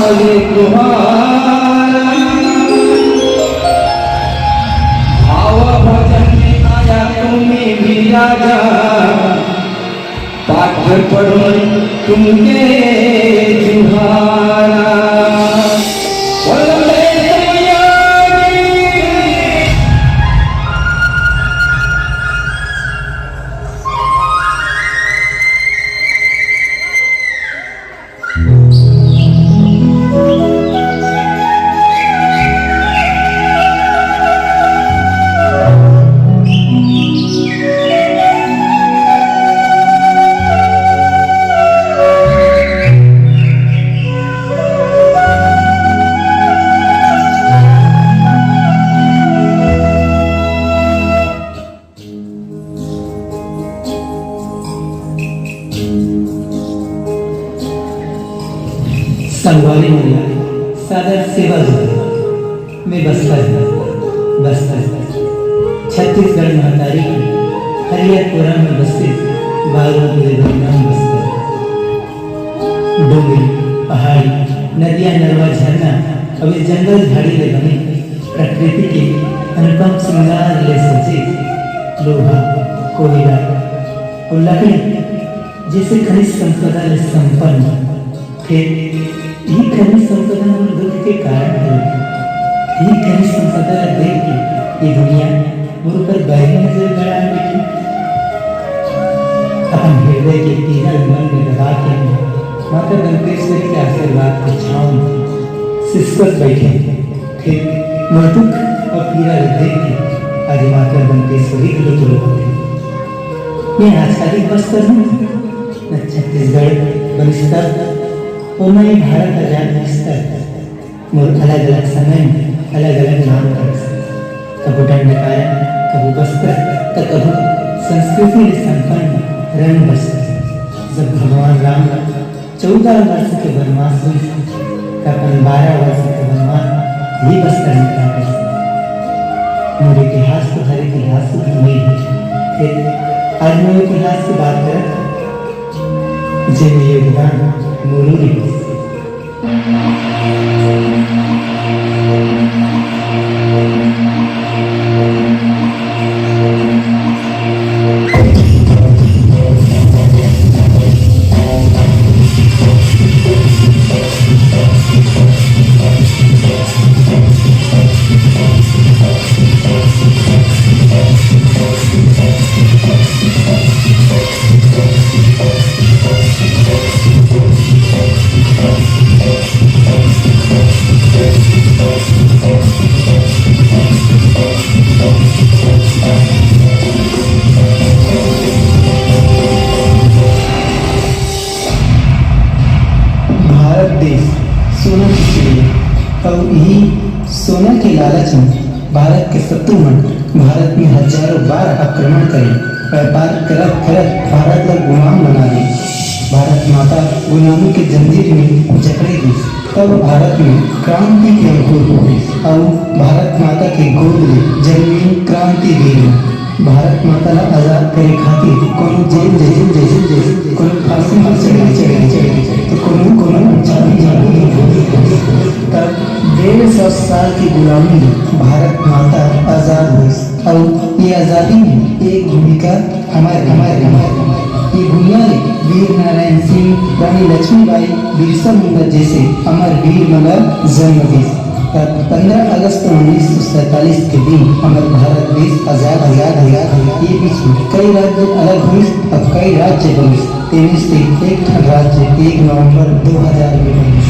लागे तुम्हारा भाव भजन में आया तुम्हें भी राजा पाठ पढ़ो तुमके जुहारा संगवारी मोहल्ला सादर सेवा में बस्तर छत्तीसगढ़ महतारी हरियापुरा में बस्ती बारूद नाम बस्तर। डोंगरी पहाड़ी नदियां नरवा झरना और जंगल झाड़ी ले बने प्रकृति के अनुपम श्रृंगार ले सजे लोहा कोयला और लकड़ी जैसे खनिज संपदा ले संपन्न थे। यही खनिज संपदा और दुख के कारण है। यही खनिज संपदा देख के ये दुनिया मुझ पर बैरी नजर गड़ा बैठी। अपन हृदय के तीनों मन में लगा के माता दंतेश्वरी के आशीर्वाद की छांव में सिसकत बैठे। फिर मैं दुख और पीड़ा देख के आज माता दंतेश्वरी के लिए चलो होते। मैं आचार्य बस्तर हूँ न छत्तीसगढ़ बस्तर और मैं भारत आजाद बस्तर मोर अलग अलग समय में अलग अलग नाम कर कबू दंडकारण कबू बस्तर तो कबू संस्कृति से संपन्न रंग बस्तर। जब भगवान राम 14 वर्ष के वनवास हुई अपन 12 वर्ष के वनवास ही बस्तर में काटा। मेरे इतिहास को हर इतिहास को नहीं है। फिर आज मैं इतिहास की बात कर जिन योगदान मुरुली सोना की चिड़िया और यही सोना के लालच में भारत के शत्रुघ्न भारत में हजारों बार आक्रमण करे व्यापार करत करत भारत को गुलाम बना दी। भारत माता गुलामी के जंजीर में जकड़ेगी तब भारत में क्रांति की अंकुर होगी और भारत माता के गोद में जन्मी क्रांति वीर भारत माता ला आजाद करे खातिर कोनो जेल जेल जेल जेल कोनो फांसी में चढ़े तो कोनो कोनो चाबी तब 150 साल की गुलामी में भारत माता आजाद हुई और ये आजादी में एक भूमिका हमारे ये भूमिया ने वीर नारायण सिंह रानी लक्ष्मीबाई बिरसा मुंडा जैसे अमर वीर मगर जन्म दी। 15 अगस्त 1947 के दिन हमारे भारत देश आजाद ये बीच में कई राज्य अलग हुए अब कई राज्य बने। इनमें से एक राज्य 1 नवंबर 2000 में बने।